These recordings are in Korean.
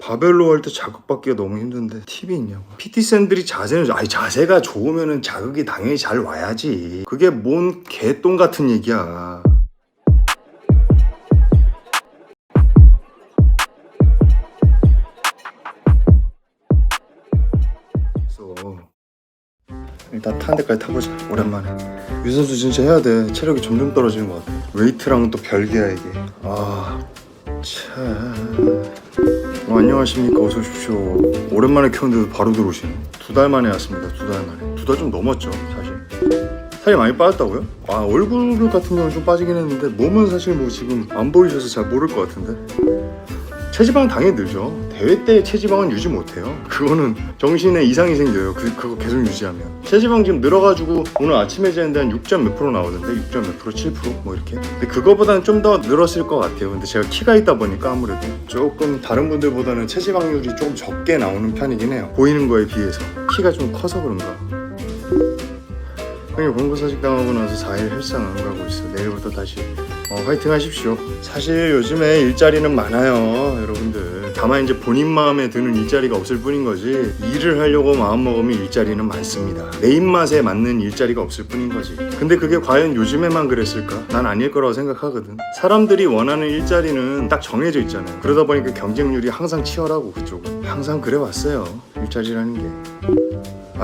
바벨로 할 때 자극받기가 너무 힘든데 팁이 있냐고. PT쌤들이 자세가 좋으면은 자극이 당연히 잘 와야지. 그게 뭔 개똥 같은 얘기야. 일단 타는 데까지 타보자. 오랜만에 유산소 진짜 해야 돼. 체력이 점점 떨어지는 것 같아. 웨이트랑은 또 별개야 이게. 참. 안녕하십니까. 어서 오십시오. 오랜만에 켰는데도 바로 들어오시네. 2달 만에 왔습니다. 2달 만에. 2달 좀 넘었죠 사실. 살이 많이 빠졌다고요? 얼굴 같은 경우는 좀 빠지긴 했는데 몸은 사실 뭐 지금 안 보이셔서 잘 모를 것 같은데. 체지방은 당연히 늘죠. 대회 때 체지방은 유지 못해요. 그거는 정신에 이상이 생겨요. 그거 계속 유지하면. 체지방 지금 늘어가지고 오늘 아침에 재는데 한 6. 몇 프로 나오던데 6. 몇 프로, 7% 뭐 이렇게. 근데 그거보다는 좀 더 늘었을 것 같아요. 근데 제가 키가 있다 보니까 아무래도 조금 다른 분들보다는 체지방률이 좀 적게 나오는 편이긴 해요. 보이는 거에 비해서. 키가 좀 커서 그런가. 형님 공부사직 당하고 나서 4일 헬스장 안 가고 있어. 내일부터 다시 화이팅 하십시오. 사실 요즘에 일자리는 많아요 여러분들. 다만 이제 본인 마음에 드는 일자리가 없을 뿐인 거지, 일을 하려고 마음먹으면 일자리는 많습니다. 내 입맛에 맞는 일자리가 없을 뿐인 거지. 근데 그게 과연 요즘에만 그랬을까? 난 아닐 거라고 생각하거든. 사람들이 원하는 일자리는 딱 정해져 있잖아요. 그러다 보니까 경쟁률이 항상 치열하고 그쪽은 항상 그래 왔어요 일자리라는 게.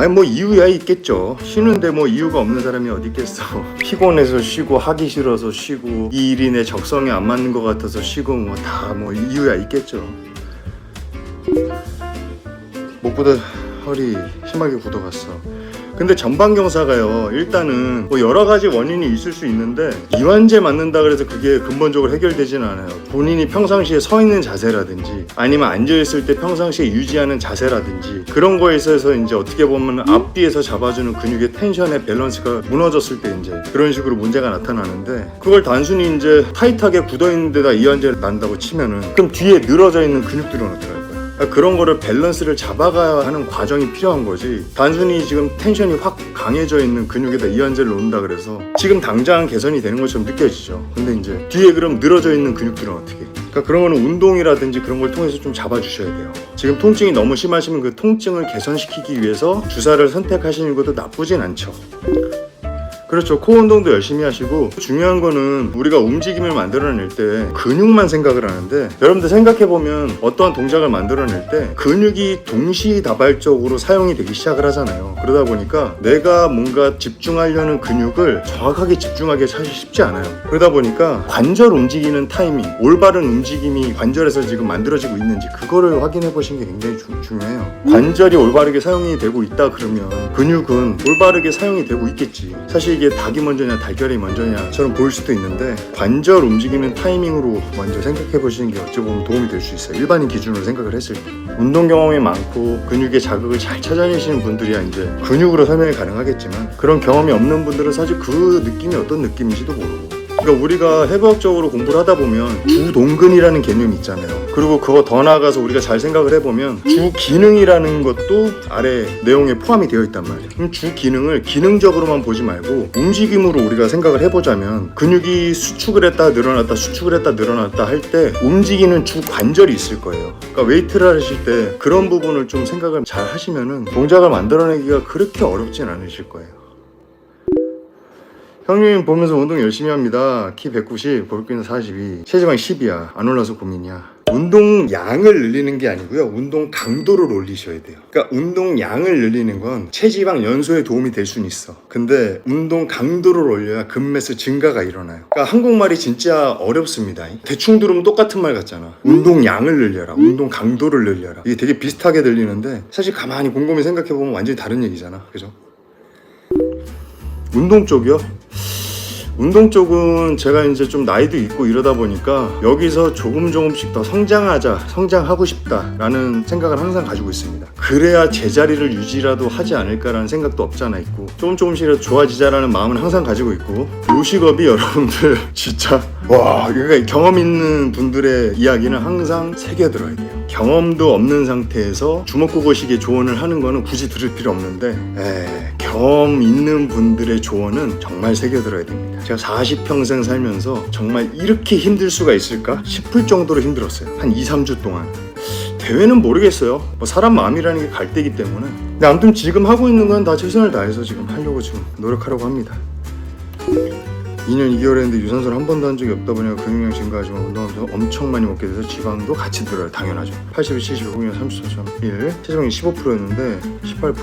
뭐 이유야 있겠죠. 쉬는데 뭐 이유가 없는 사람이 어디 있겠어. 피곤해서 쉬고, 하기 싫어서 쉬고, 이 일이 내 적성에 안 맞는 것 같아서 쉬고, 뭐 다 뭐 이유야 있겠죠. 목보다 허리 심하게 굳어갔어. 근데 전방경사가요, 일단은 뭐 여러 가지 원인이 있을 수 있는데 이완제 맞는다 그래서 그게 근본적으로 해결되지는 않아요. 본인이 평상시에 서 있는 자세라든지 아니면 앉아있을 때 평상시에 유지하는 자세라든지 그런 거에 있어서 이제 어떻게 보면 앞뒤에서 잡아주는 근육의 텐션의 밸런스가 무너졌을 때 이제 그런 식으로 문제가 나타나는데, 그걸 단순히 이제 타이트하게 굳어있는 데다 이완제를 난다고 치면은 그럼 뒤에 늘어져 있는 근육들은 어떻게 할까요? 그런 거를 밸런스를 잡아가야 하는 과정이 필요한 거지, 단순히 지금 텐션이 확 강해져 있는 근육에다 이완제를 놓는다 그래서 지금 당장 개선이 되는 것처럼 느껴지죠. 근데 이제 뒤에 그럼 늘어져 있는 근육들은 어떻게? 그러니까 그런 거는 운동이라든지 그런 걸 통해서 좀 잡아주셔야 돼요. 지금 통증이 너무 심하시면 그 통증을 개선시키기 위해서 주사를 선택하시는 것도 나쁘진 않죠. 그렇죠. 코어 운동도 열심히 하시고, 중요한 거는 우리가 움직임을 만들어낼 때 근육만 생각을 하는데, 여러분들 생각해보면 어떠한 동작을 만들어낼 때 근육이 동시다발적으로 사용이 되기 시작을 하잖아요. 그러다 보니까 내가 뭔가 집중하려는 근육을 정확하게 집중하기 사실 쉽지 않아요. 그러다 보니까 관절 움직이는 타이밍, 올바른 움직임이 관절에서 지금 만들어지고 있는지 그거를 확인해 보시는 게 굉장히 중요해요. 관절이 올바르게 사용이 되고 있다 그러면 근육은 올바르게 사용이 되고 있겠지. 사실 이게 닭이 먼저냐 달걀이 먼저냐처럼 보일 수도 있는데, 관절 움직이는 타이밍으로 먼저 생각해 보시는 게 어찌 보면 도움이 될 수 있어요. 일반인 기준으로 생각을 했을 때. 운동 경험이 많고 근육의 자극을 잘 찾아내시는 분들이야 이제 근육으로 설명이 가능하겠지만, 그런 경험이 없는 분들은 사실 그 느낌이 어떤 느낌인지도 모르고. 그러니까 우리가 해부학적으로 공부를 하다 보면 주동근이라는 개념이 있잖아요. 그리고 그거 더 나아가서 우리가 잘 생각을 해보면 주기능이라는 것도 아래 내용에 포함이 되어 있단 말이에요. 그럼 주기능을 기능적으로만 보지 말고 움직임으로 우리가 생각을 해보자면, 근육이 수축을 했다 늘어났다 수축을 했다 늘어났다 할 때 움직이는 주관절이 있을 거예요. 그러니까 웨이트를 하실 때 그런 부분을 좀 생각을 잘 하시면은 동작을 만들어내기가 그렇게 어렵진 않으실 거예요. 형님 보면서 운동 열심히 합니다. 키 190, 볼기는 42, 체지방 10이야. 안 올라서 고민이야. 운동 양을 늘리는 게 아니고요, 운동 강도를 올리셔야 돼요. 그러니까 운동 양을 늘리는 건 체지방 연소에 도움이 될 수는 있어. 근데 운동 강도를 올려야 근매스 증가가 일어나요. 그러니까 한국말이 진짜 어렵습니다. 대충 들으면 똑같은 말 같잖아. 운동 양을 늘려라, 운동 강도를 늘려라. 이게 되게 비슷하게 들리는데 사실 가만히 곰곰이 생각해보면 완전히 다른 얘기잖아. 그죠? 운동 쪽이요? 운동 쪽은 제가 이제 좀 나이도 있고 이러다 보니까 여기서 조금씩 더 성장하고 싶다라는 생각을 항상 가지고 있습니다. 그래야 제자리를 유지라도 하지 않을까라는 생각도 없잖아 있고, 조금씩이라도 좋아지자라는 마음은 항상 가지고 있고. 요식업이 여러분들 진짜 그러니까 경험 있는 분들의 이야기는 항상 새겨들어야 돼요. 경험도 없는 상태에서 주먹구구식의 조언을 하는 거는 굳이 들을 필요 없는데, 경험 있는 분들의 조언은 정말 새겨들어야 됩니다. 제가 40평생 살면서 정말 이렇게 힘들 수가 있을까 싶을 정도로 힘들었어요. 한 2-3주 동안 대회는 모르겠어요. 뭐 사람 마음이라는 게 갈대기 때문에. 근데 아무튼 지금 하고 있는 건 다 최선을 다해서 지금 하려고 지금 노력하려고 합니다. 2년 2개월 했는데 유산소를 한 번도 한 적이 없다 보니까 근육량 증가하지만 운동하면서 엄청 많이 먹게 돼서 지방도 같이 들어요. 당연하죠. 80에 70, 혹은 34.1, 체중이 15%였는데 18%.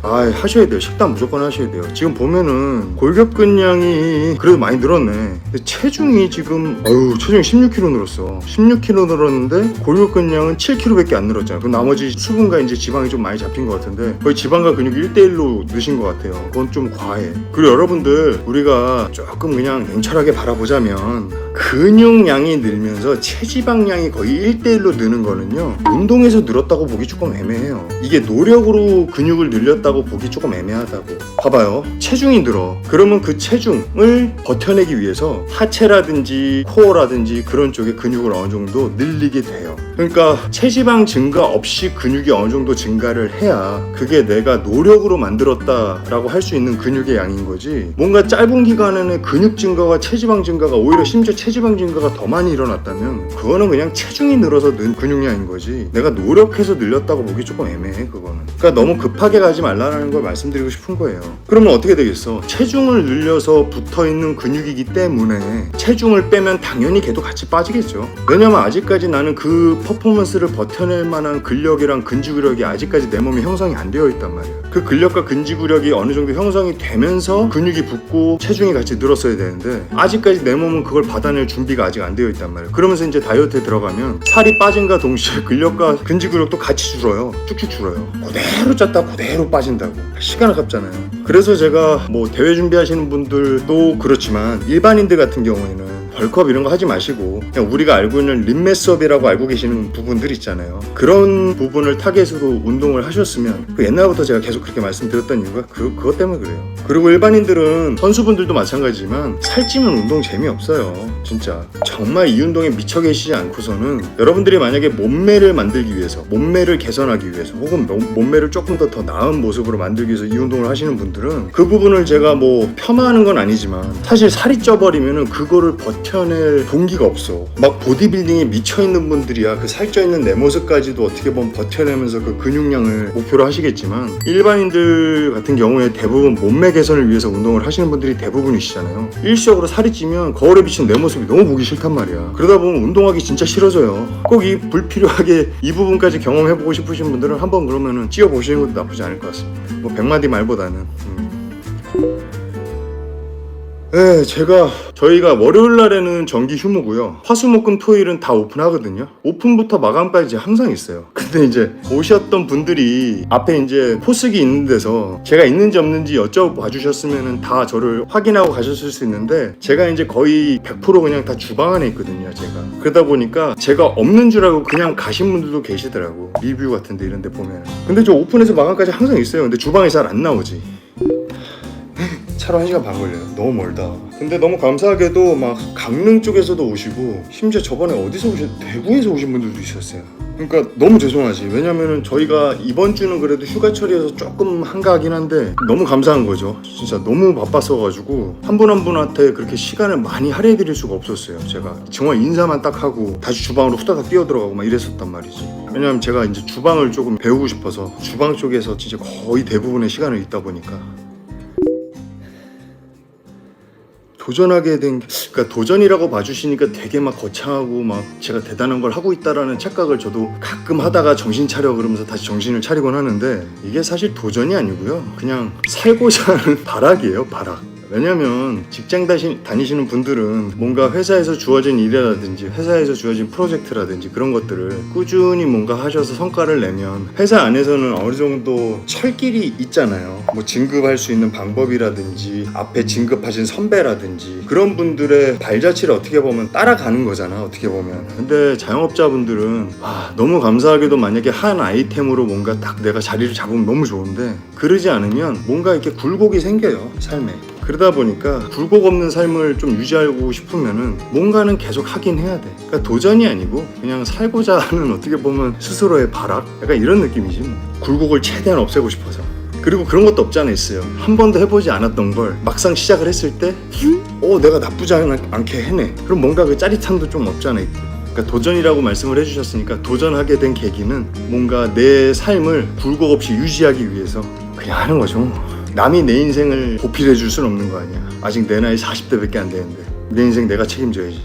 아, 하셔야 돼요. 식단 무조건 하셔야 돼요. 지금 보면은 골격근량이 그래도 많이 늘었네. 근데 체중이 지금 체중이 16kg 늘었어. 16kg 늘었는데 골격근량은 7kg밖에 안 늘었잖아. 그럼 나머지 수분과 이제 지방이 좀 많이 잡힌 것 같은데 거의 지방과 근육이 1대1로 느신 것 같아요. 그건 좀 과해. 그리고 여러분들, 우리가 조금 그냥 냉철하게 바라보자면 근육량이 늘면서 체지방량이 거의 1대1로 느는 거는요, 운동에서 늘었다고 보기 조금 애매해요. 이게 노력으로 근육을 늘렸다고 보기 조금 애매하다고. 봐봐요. 체중이 늘어. 그러면 그 체중을 버텨내기 위해서 하체라든지 코어라든지 그런 쪽에 근육을 어느 정도 늘리게 돼요. 그러니까 체지방 증가 없이 근육이 어느 정도 증가를 해야 그게 내가 노력으로 만들었다라고 할 수 있는 근육의 양인 거지, 뭔가 짧은 기간에는 근육 증가와 체지방 증가가 오히려 심지어 체지방 증가가 더 많이 일어났다면 그거는 그냥 체중이 늘어서 는 근육량인 거지, 내가 노력해서 늘렸다고 보기 조금 애매해. 그거는 그러니까 너무 급하게 가지 말라는 걸 말씀드리고 싶은 거예요. 그러면 어떻게 되겠어? 체중을 늘려서 붙어있는 근육이기 때문에 체중을 빼면 당연히 걔도 같이 빠지겠죠. 왜냐면 아직까지 나는 그 퍼포먼스를 버텨낼 만한 근력이랑 근지구력이 아직까지 내 몸에 형성이 안 되어 있단 말이야. 그 근력과 근지구력이 어느 정도 형성이 되면서 근육이 붙고 체중이 같이 늘었어야 되는데 아직까지 내 몸은 그걸 받아낼 준비가 아직 안 되어 있단 말이야. 그러면서 이제 다이어트에 들어가면 살이 빠진과 동시에 근력과 근지구력도 같이 줄어요. 쭉쭉 줄어요. 그대로 쪘다 그대로 빠진다고. 시간 아깝잖아요. 그래서 제가 뭐 대회 준비하시는 분들도 그렇지만 일반인들 같은 경우에는 벌크업 이런 거 하지 마시고 그냥 우리가 알고 있는 림매스업이라고 알고 계시는 부분들 있잖아요. 그런 부분을 타겟으로 운동을 하셨으면, 옛날부터 제가 계속 그렇게 말씀드렸던 이유가 그것 때문에 그래요. 그리고 일반인들은, 선수분들도 마찬가지지만 살찌면 운동 재미없어요. 진짜 정말 이 운동에 미쳐 계시지 않고서는, 여러분들이 만약에 몸매를 만들기 위해서, 몸매를 개선하기 위해서, 혹은 몸매를 조금 더 나은 모습으로 만들기 위해서 이 운동을 하시는 분들은 그 부분을 제가 뭐 폄하하는 건 아니지만 사실 살이 쪄버리면은 그거를 버텨낼 동기가 없어. 막 보디빌딩에 미쳐있는 분들이야 그 살쪄있는 내 모습까지도 어떻게 보면 버텨내면서 그 근육량을 목표로 하시겠지만, 일반인들 같은 경우에 대부분 몸매 개선을 위해서 운동을 하시는 분들이 대부분이시잖아요. 일시적으로 살이 찌면 거울에 비친 내 모습이 너무 보기 싫단 말이야. 그러다 보면 운동하기 진짜 싫어져요. 꼭 이 불필요하게 이 부분까지 경험해보고 싶으신 분들은 한번 그러면은 찌어보시는 것도 나쁘지 않을 것 같습니다. 뭐 100마디 말보다는. 네, 저희가 월요일 날에는 정기 휴무고요. 화수목금 토일은 다 오픈하거든요. 오픈부터 마감까지 항상 있어요. 근데 이제 오셨던 분들이 앞에 이제 포스기 있는 데서 제가 있는지 없는지 여쭤봐 주셨으면은 다 저를 확인하고 가셨을 수 있는데, 제가 이제 거의 100% 그냥 다 주방 안에 있거든요, 제가. 그러다 보니까 제가 없는 줄 알고 그냥 가신 분들도 계시더라고. 리뷰 같은 데 이런 데 보면. 근데 저 오픈해서 마감까지 항상 있어요. 근데 주방에 잘 안 나오지. 차로 1시간 반 걸려요. 너무 멀다. 근데 너무 감사하게도 막 강릉 쪽에서도 오시고, 심지어 저번에 대구에서 오신 분들도 있었어요. 그러니까 너무 죄송하지. 왜냐면은 저희가 이번 주는 그래도 휴가철이어서 조금 한가하긴 한데 너무 감사한 거죠. 진짜 너무 바빴어가지고 한 분 한 분한테 그렇게 시간을 많이 할애해드릴 수가 없었어요. 제가 정말 인사만 딱 하고 다시 주방으로 후다닥 뛰어들어가고 막 이랬었단 말이지. 왜냐면 제가 이제 주방을 조금 배우고 싶어서 주방 쪽에서 진짜 거의 대부분의 시간을 있다 보니까. 도전하게 된, 그러니까 도전이라고 봐주시니까 되게 막 거창하고 막 제가 대단한 걸 하고 있다라는 착각을 저도 가끔 하다가 정신 차려 그러면서 다시 정신을 차리곤 하는데, 이게 사실 도전이 아니고요, 그냥 살고자 하는 발악이에요. 발악. 왜냐면 직장 다니시는 분들은 뭔가 회사에서 주어진 일이라든지 회사에서 주어진 프로젝트라든지 그런 것들을 꾸준히 뭔가 하셔서 성과를 내면 회사 안에서는 어느 정도 철길이 있잖아요. 뭐 진급할 수 있는 방법이라든지 앞에 진급하신 선배라든지 그런 분들의 발자취를 어떻게 보면 따라가는 거잖아, 어떻게 보면. 근데 자영업자분들은 너무 감사하게도 만약에 한 아이템으로 뭔가 딱 내가 자리를 잡으면 너무 좋은데, 그러지 않으면 뭔가 이렇게 굴곡이 생겨요, 삶에. 그러다 보니까 굴곡 없는 삶을 좀 유지하고 싶으면은 뭔가는 계속 하긴 해야 돼. 그러니까 도전이 아니고 그냥 살고자 하는, 어떻게 보면 스스로의 발악? 약간 이런 느낌이지 뭐. 굴곡을 최대한 없애고 싶어서. 그리고 그런 것도 없지 않아 있어요. 한 번도 해보지 않았던 걸 막상 시작을 했을 때 내가 나쁘지 않게 해내. 그럼 뭔가 그 짜릿함도 좀 없지 않아 있고. 그러니까 도전이라고 말씀을 해주셨으니까 도전하게 된 계기는 뭔가 내 삶을 굴곡 없이 유지하기 위해서 그냥 하는 거죠. 남이 내 인생을 보필해 줄 수는 없는 거 아니야. 아직 내 나이 40대밖에 안 되는데 내 인생 내가 책임져야지.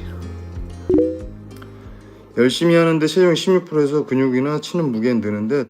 열심히 하는데 체중 16%에서 근육이나 치는 무게는 느는데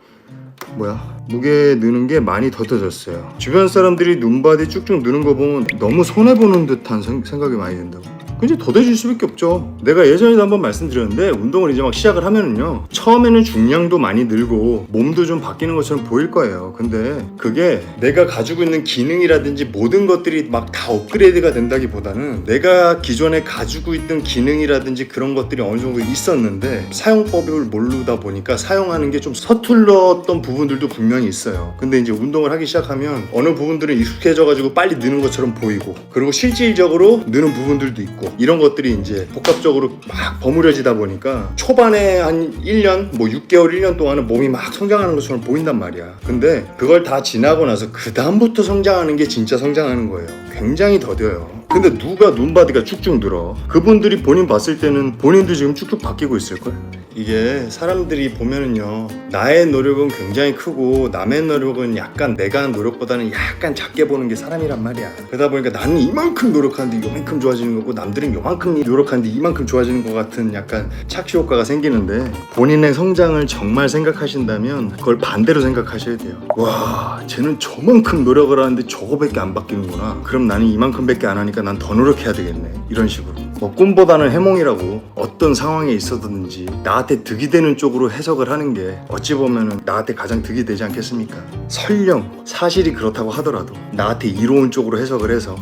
무게 느는 게 많이 더뎌졌어요. 주변 사람들이 눈바디 쭉쭉 느는 거 보면 너무 손해보는 듯한 생각이 많이 든다고. 근데 더뎌질 수밖에 없죠. 내가 예전에도 한번 말씀드렸는데 운동을 이제 막 시작을 하면은요, 처음에는 중량도 많이 늘고 몸도 좀 바뀌는 것처럼 보일 거예요. 근데 그게 내가 가지고 있는 기능이라든지 모든 것들이 막 다 업그레이드가 된다기보다는 내가 기존에 가지고 있던 기능이라든지 그런 것들이 어느 정도 있었는데 사용법을 모르다 보니까 사용하는 게 좀 서툴렀던 부분들도 분명히 있어요. 근데 이제 운동을 하기 시작하면 어느 부분들은 익숙해져 가지고 빨리 느는 것처럼 보이고, 그리고 실질적으로 느는 부분들도 있고, 이런 것들이 이제 복합적으로 막 버무려지다 보니까 초반에 한 1년, 6개월, 1년 동안은 몸이 막 성장하는 것처럼 보인단 말이야. 근데 그걸 다 지나고 나서 그 다음부터 성장하는 게 진짜 성장하는 거예요. 굉장히 더뎌요. 근데 누가 눈바디가 쭉쭉 늘어? 그분들이 본인 봤을 때는 본인도 지금 쭉쭉 바뀌고 있을걸? 이게 사람들이 보면은요, 나의 노력은 굉장히 크고 남의 노력은 약간 내가 한 노력보다는 약간 작게 보는 게 사람이란 말이야. 그러다 보니까 나는 이만큼 노력하는데 이만큼 좋아지는 거고, 남들은 이만큼 노력하는데 이만큼 좋아지는 것 같은 약간 착시 효과가 생기는데, 본인의 성장을 정말 생각하신다면 그걸 반대로 생각하셔야 돼요. 와, 쟤는 저만큼 노력을 하는데 저거밖에 안 바뀌는구나. 그럼 나는 이만큼밖에 안 하니까 난 더 노력해야 되겠네. 이런 식으로. 꿈보다는 해몽이라고, 어떤 상황에 있어든지 나한테 득이 되는 쪽으로 해석을 하는 게 어찌 보면은 나한테 가장 득이 되지 않겠습니까? 설령 사실이 그렇다고 하더라도 나한테 이로운 쪽으로 해석을 해서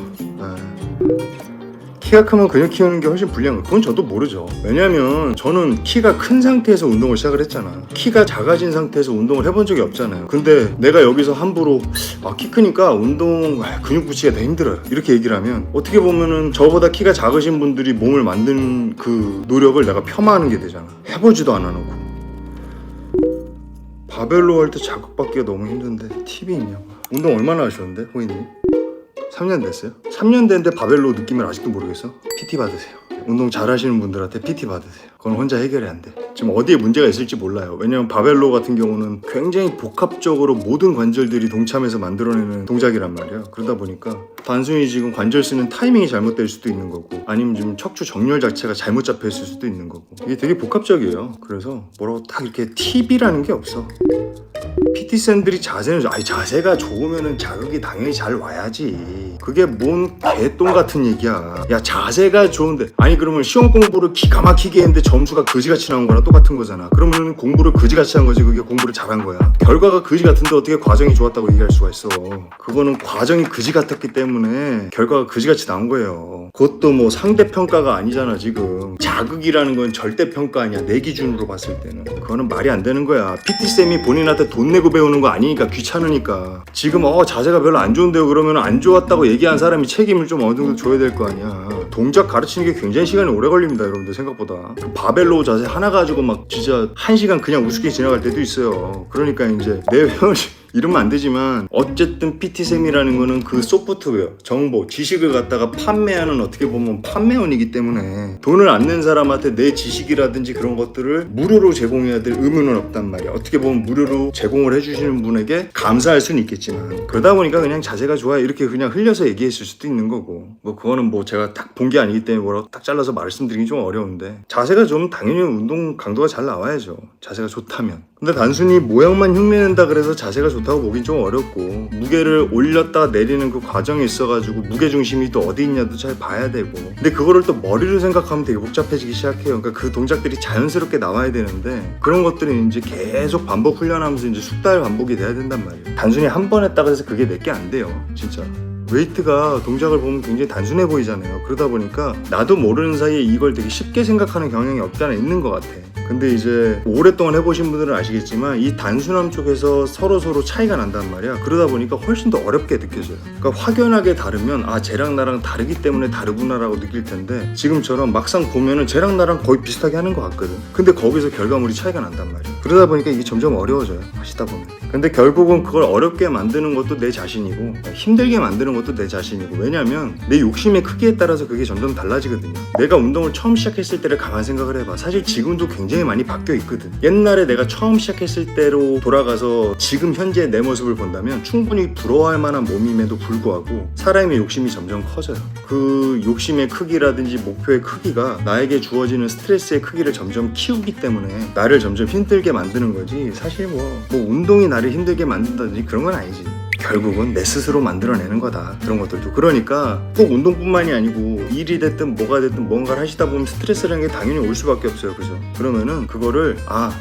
키가 크면 근육 키우는 게 훨씬 불리한 거, 그건 저도 모르죠. 왜냐면 저는 키가 큰 상태에서 운동을 시작을 했잖아. 키가 작아진 상태에서 운동을 해본 적이 없잖아요. 근데 내가 여기서 함부로 키 크니까 운동 근육 붙이기가 더 힘들어요, 이렇게 얘기를 하면, 어떻게 보면은 저보다 키가 작으신 분들이 몸을 만드는 그 노력을 내가 폄하하는 게 되잖아. 해보지도 안 하고. 바벨로 할 때 자극받기가 너무 힘든데 팁이 있냐고. 운동 얼마나 하셨는데 호이님? 3년 됐어요? 3년 됐는데 바벨로 느낌을 아직도 모르겠어? PT 받으세요. 운동 잘 하시는 분들한테 PT 받으세요. 그건 혼자 해결이 안 돼. 지금 어디에 문제가 있을지 몰라요. 왜냐면 바벨로 같은 경우는 굉장히 복합적으로 모든 관절들이 동참해서 만들어내는 동작이란 말이야. 그러다 보니까 단순히 지금 관절 쓰는 타이밍이 잘못될 수도 있는 거고, 아니면 지금 척추 정렬 자체가 잘못 잡혀 있을 수도 있는 거고, 이게 되게 복합적이에요. 그래서 뭐라고 딱 이렇게 팁이라는 게 없어. PT쌤들이 자세가 좋으면은 자극이 당연히 잘 와야지. 그게 뭔 개똥 같은 얘기야. 야, 자세가 좋은데, 아니 그러면 시험 공부를 기가 막히게 했는데 점수가 그지같이 나온 거랑 똑같은 거잖아. 그러면 공부를 그지같이 한 거지, 그게 공부를 잘한 거야. 결과가 그지 같은데 어떻게 과정이 좋았다고 얘기할 수가 있어. 그거는 과정이 그지 같았기 때문에 결과가 그지같이 나온 거예요. 그것도 뭐 상대평가가 아니잖아. 지금 자극이라는 건 절대평가 아니야, 내 기준으로 봤을 때는. 그거는 말이 안 되는 거야. PT쌤이 본인한테 돈 내고 배우는 거 아니니까, 귀찮으니까. 지금 자세가 별로 안 좋은데요 그러면 안 좋았다고 얘기한 사람이 책임을 좀 어느 정도 줘야 될 거 아니야. 동작 가르치는 게 굉장히 시간이 오래 걸립니다, 여러분들 생각보다. 그 바벨로 자세 하나 가지고 막 진짜 1시간 그냥 우습게 지나갈 때도 있어요. 그러니까 이제 내 회원 이러면 안 되지만, 어쨌든 PT쌤이라는 거는 그 소프트웨어, 정보, 지식을 갖다가 판매하는, 어떻게 보면 판매원이기 때문에 돈을 안 낸 사람한테 내 지식이라든지 그런 것들을 무료로 제공해야 될 의무는 없단 말이야. 어떻게 보면 무료로 제공을 해주시는 분에게 감사할 수는 있겠지만, 그러다 보니까 그냥 자세가 좋아요 이렇게 그냥 흘려서 얘기했을 수도 있는 거고, 그거는 제가 딱 본 게 아니기 때문에 뭐라고 딱 잘라서 말씀드리기 좀 어려운데, 자세가 좀 당연히 운동 강도가 잘 나와야죠, 자세가 좋다면. 근데 단순히 모양만 흉내낸다 그래서 자세가 좋다고 보긴 좀 어렵고, 무게를 올렸다 내리는 그 과정이 있어가지고 무게중심이 또 어디 있냐도 잘 봐야 되고, 근데 그거를 또 머리로 생각하면 되게 복잡해지기 시작해요. 그러니까 그 동작들이 자연스럽게 나와야 되는데, 그런 것들이 이제 계속 반복 훈련하면서 이제 숙달 반복이 돼야 된단 말이에요. 단순히 한 번 했다고 해서 그게 내게 안 돼요, 진짜. 웨이트가 동작을 보면 굉장히 단순해 보이잖아요. 그러다 보니까 나도 모르는 사이에 이걸 되게 쉽게 생각하는 경향이 없지 않아 있는 것 같아. 근데 이제 오랫동안 해보신 분들은 아시겠지만 이 단순함 쪽에서 서로 차이가 난단 말이야. 그러다 보니까 훨씬 더 어렵게 느껴져요. 그러니까 확연하게 다르면 쟤랑 나랑 다르기 때문에 다르구나라고 느낄 텐데, 지금처럼 막상 보면은 쟤랑 나랑 거의 비슷하게 하는 것 같거든. 근데 거기서 결과물이 차이가 난단 말이야. 그러다 보니까 이게 점점 어려워져요, 하시다 보면. 근데 결국은 그걸 어렵게 만드는 것도 내 자신이고, 힘들게 만드는 것도 내 자신이고, 왜냐면 내 욕심의 크기에 따라서 그게 점점 달라지거든요. 내가 운동을 처음 시작했을 때를 가만 생각을 해봐. 사실 지금도 굉장히 많이 바뀌어 있거든. 옛날에 내가 처음 시작했을 때로 돌아가서 지금 현재 내 모습을 본다면 충분히 부러워할 만한 몸임에도 불구하고 사람의 욕심이 점점 커져요. 그 욕심의 크기라든지 목표의 크기가 나에게 주어지는 스트레스의 크기를 점점 키우기 때문에 나를 점점 힘들게 만드는 거지, 사실 뭐 운동이 나를 힘들게 만든다든지 그런 건 아니지. 결국은 내 스스로 만들어내는 거다, 그런 것들도. 그러니까 꼭 운동뿐만이 아니고 일이 됐든 뭐가 됐든 뭔가를 하시다 보면 스트레스라는 게 당연히 올 수밖에 없어요. 그죠? 그러면은 그거를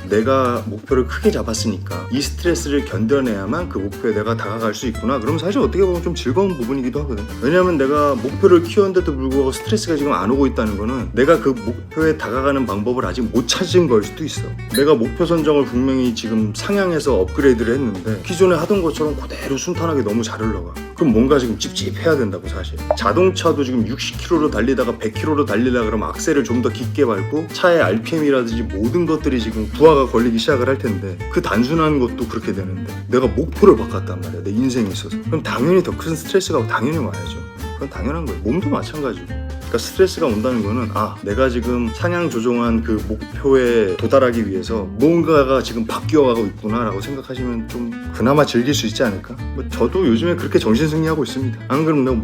내가 목표를 크게 잡았으니까 이 스트레스를 견뎌내야만 그 목표에 내가 다가갈 수 있구나. 그럼 사실 어떻게 보면 좀 즐거운 부분이기도 하거든. 왜냐면 내가 목표를 키웠는데도 불구하고 스트레스가 지금 안 오고 있다는 거는 내가 그 목표에 다가가는 방법을 아직 못 찾은 걸 수도 있어. 내가 목표 선정을 분명히 지금 상향해서 업그레이드를 했는데 기존에 하던 것처럼 그대로 순탄하게 너무 잘 흘러가. 그럼 뭔가 지금 찝찝해야 된다고. 사실 자동차도 지금 60km로 달리다가 100km로 달리려고 그러면 악셀을 좀 더 깊게 밟고 차의 RPM이라든지 모든 것들이 지금 부하가 걸리기 시작을 할 텐데, 그 단순한 것도 그렇게 되는데 내가 목표를 바꿨단 말이야, 내 인생에 있어서. 그럼 당연히 더 큰 스트레스가 당연히 와야죠. 그건 당연한 거예요. 몸도 마찬가지고. 그러니까 스트레스가 온다는 거는 내가 지금 상향 조정한 그 목표에 도달하기 위해서 뭔가가 지금 바뀌어가고 있구나 라고 생각하시면 좀 그나마 즐길 수 있지 않을까? 저도 요즘에 그렇게 정신승리하고 있습니다. 안 그러면 내가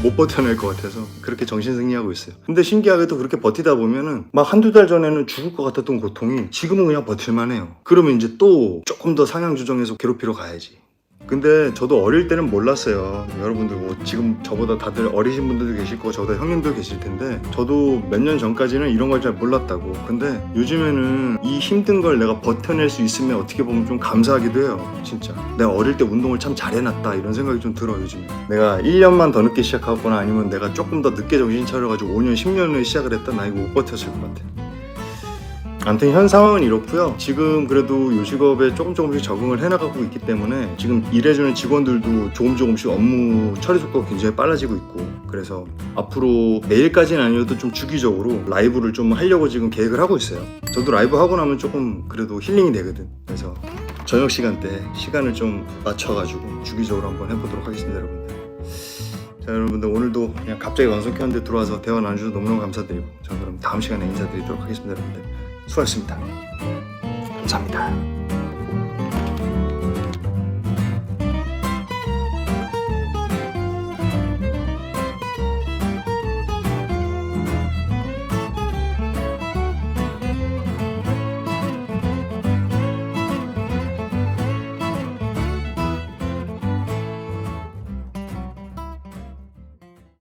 못 버텨낼 것 같아서 그렇게 정신승리하고 있어요. 근데 신기하게도 그렇게 버티다 보면은 막 한두 달 전에는 죽을 것 같았던 고통이 지금은 그냥 버틸만 해요. 그러면 이제 또 조금 더 상향 조정해서 괴롭히러 가야지. 근데 저도 어릴 때는 몰랐어요. 여러분들 지금 저보다 다들 어리신 분들도 계실 거고 저보다 형님들 계실 텐데, 저도 몇 년 전까지는 이런 걸 잘 몰랐다고. 근데 요즘에는 이 힘든 걸 내가 버텨낼 수 있으면 어떻게 보면 좀 감사하기도 해요. 진짜 내가 어릴 때 운동을 참 잘해놨다 이런 생각이 좀 들어요. 요즘에 내가 1년만 더 늦게 시작하거나 아니면 내가 조금 더 늦게 정신 차려가지고 5년 10년 후에 시작을 했다, 나 이거 못 버텼을 것 같아. 아무튼 현 상황은 이렇고요. 지금 그래도 요 직업에 조금씩 적응을 해나가고 있기 때문에 지금 일해주는 직원들도 조금씩 업무 처리 속도가 굉장히 빨라지고 있고, 그래서 앞으로 내일까지는 아니어도 좀 주기적으로 라이브를 좀 하려고 지금 계획을 하고 있어요. 저도 라이브 하고 나면 조금 그래도 힐링이 되거든. 그래서 저녁 시간대 시간을 좀 맞춰가지고 주기적으로 한번 해보도록 하겠습니다, 여러분들. 자, 여러분들 오늘도 그냥 갑자기 방송 켰는데 들어와서 대화 나눠주셔서 너무너무 감사드리고, 저는 그럼 다음 시간에 인사드리도록 하겠습니다. 여러분들 수고하셨습니다. 감사합니다.